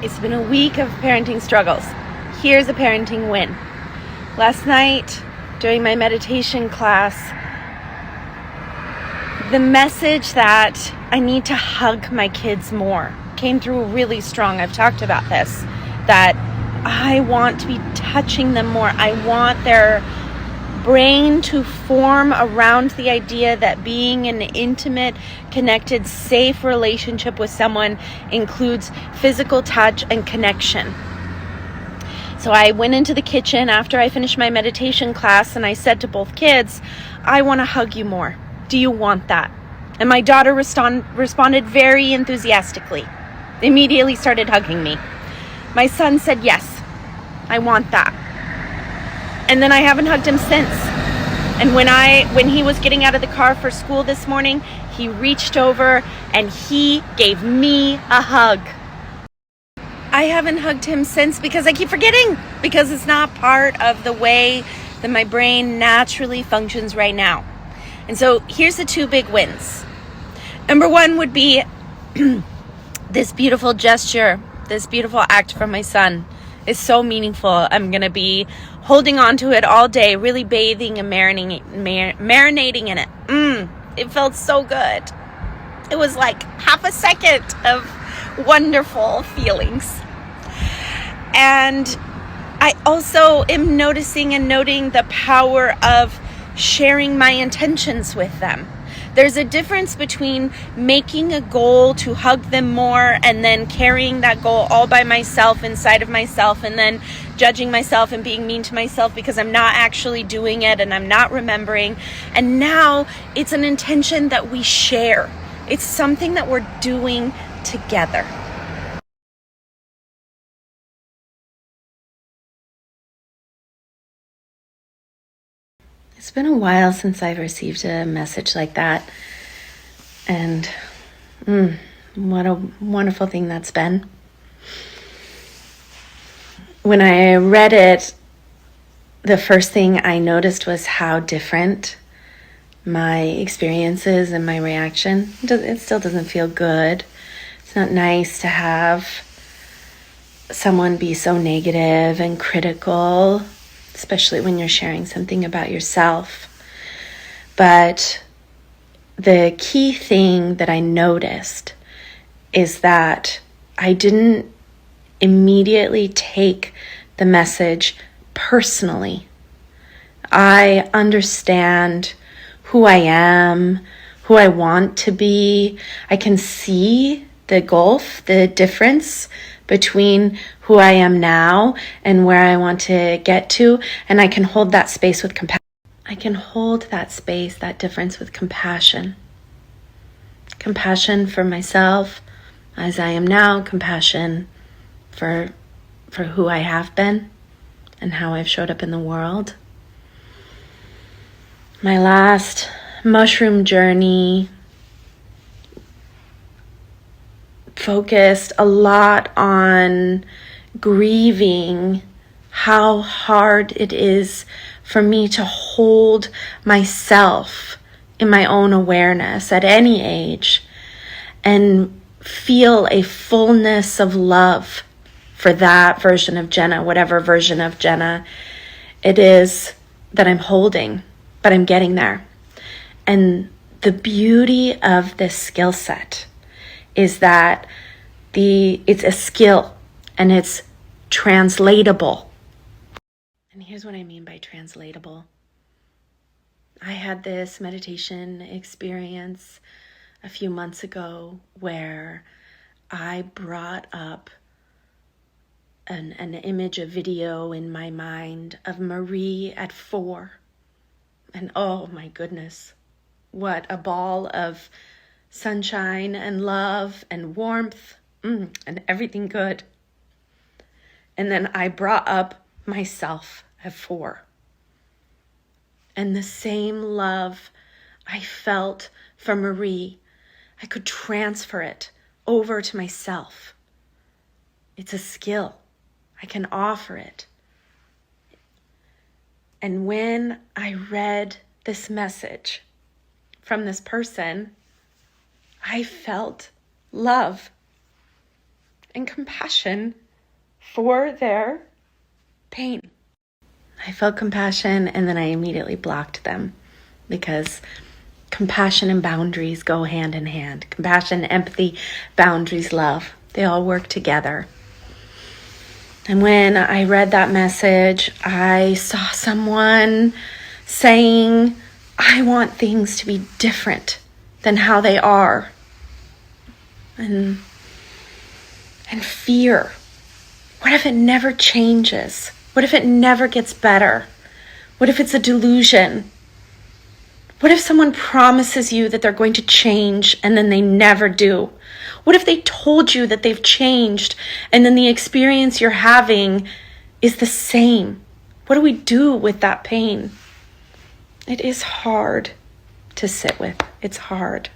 It's been a week of parenting struggles. Here's a parenting win. Last night, during my meditation class, the message that I need to hug my kids more came through really strong. I've talked about this, that I want to be touching them more. I want their brain to form around the idea that being in an intimate, connected, safe relationship with someone includes physical touch and connection. So I went into the kitchen after I finished my meditation class and I said to both kids, I want to hug you more. Do you want that? And my daughter responded very enthusiastically. Immediately started hugging me. My son said, yes, I want that. And then I haven't hugged him since. And when he was getting out of the car for school this morning, he reached over and he gave me a hug. I haven't hugged him since because I keep forgetting, because it's not part of the way that my brain naturally functions right now. And so here's the two big wins. Number one would be this beautiful gesture, this beautiful act from my son is so meaningful. I'm going to be holding on to it all day, really bathing and marinating in it. It felt so good. It was like half a second of wonderful feelings. And I also am noticing and noting the power of sharing my intentions with them. There's a difference between making a goal to hug them more and then carrying that goal all by myself inside of myself and then judging myself and being mean to myself because I'm not actually doing it and I'm not remembering. And now it's an intention that we share. It's something that we're doing together. It's been a while since I've received a message like that. And what a wonderful thing that's been. When I read it, the first thing I noticed was how different my experiences and my reaction. It still doesn't feel good. It's not nice to have someone be so negative and critical, especially when you're sharing something about yourself. But the key thing that I noticed is that I didn't immediately take the message personally. I understand who I am, who I want to be. I can see the gulf, the difference between who I am now and where I want to get to, and I can hold that space with compassion. I can hold that space, that difference with compassion. Compassion for myself as I am now, compassion for who I have been and how I've showed up in the world. My last mushroom journey focused a lot on grieving how hard it is for me to hold myself in my own awareness at any age and feel a fullness of love for that version of Jenna, whatever version of Jenna it is that I'm holding, but I'm getting there. And the beauty of this skill set is that it's a skill and it's translatable. And here's what I mean by translatable. I had this meditation experience a few months ago where I brought up an image, a video in my mind of Marie at 4. And oh my goodness, what a ball of sunshine and love and warmth and everything good. And then I brought up myself at 4. And the same love I felt for Marie, I could transfer it over to myself. It's a skill. I can offer it. And when I read this message from this person, I felt love and compassion for their pain. I felt compassion and then I immediately blocked them because compassion and boundaries go hand in hand. Compassion, empathy, boundaries, love, they all work together. And when I read that message, I saw someone saying, I want things to be different than how they are. And fear. What if it never changes? What if it never gets better? What if it's a delusion? What if someone promises you that they're going to change and then they never do? What if they told you that they've changed and then the experience you're having is the same? What do we do with that pain? It is hard to sit with. It's hard.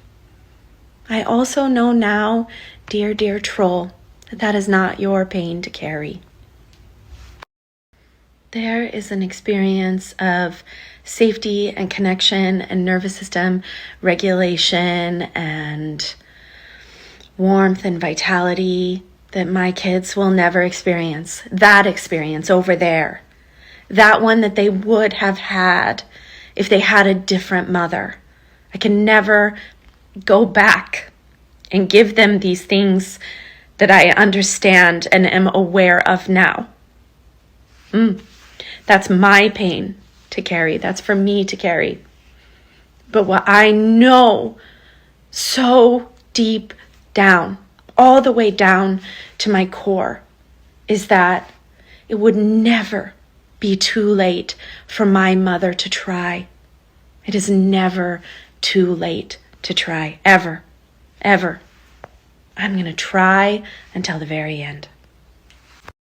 I also know now, dear, dear troll, that is not your pain to carry. There is an experience of safety and connection and nervous system regulation and warmth and vitality that my kids will never experience. That experience over there. That one that they would have had if they had a different mother. I can never go back and give them these things that I understand and am aware of now. That's my pain to carry. That's for me to carry. But what I know so deep down, all the way down to my core, is that it would never be too late for my mother to try. It is never too late to try, ever, ever. I'm going to try until the very end.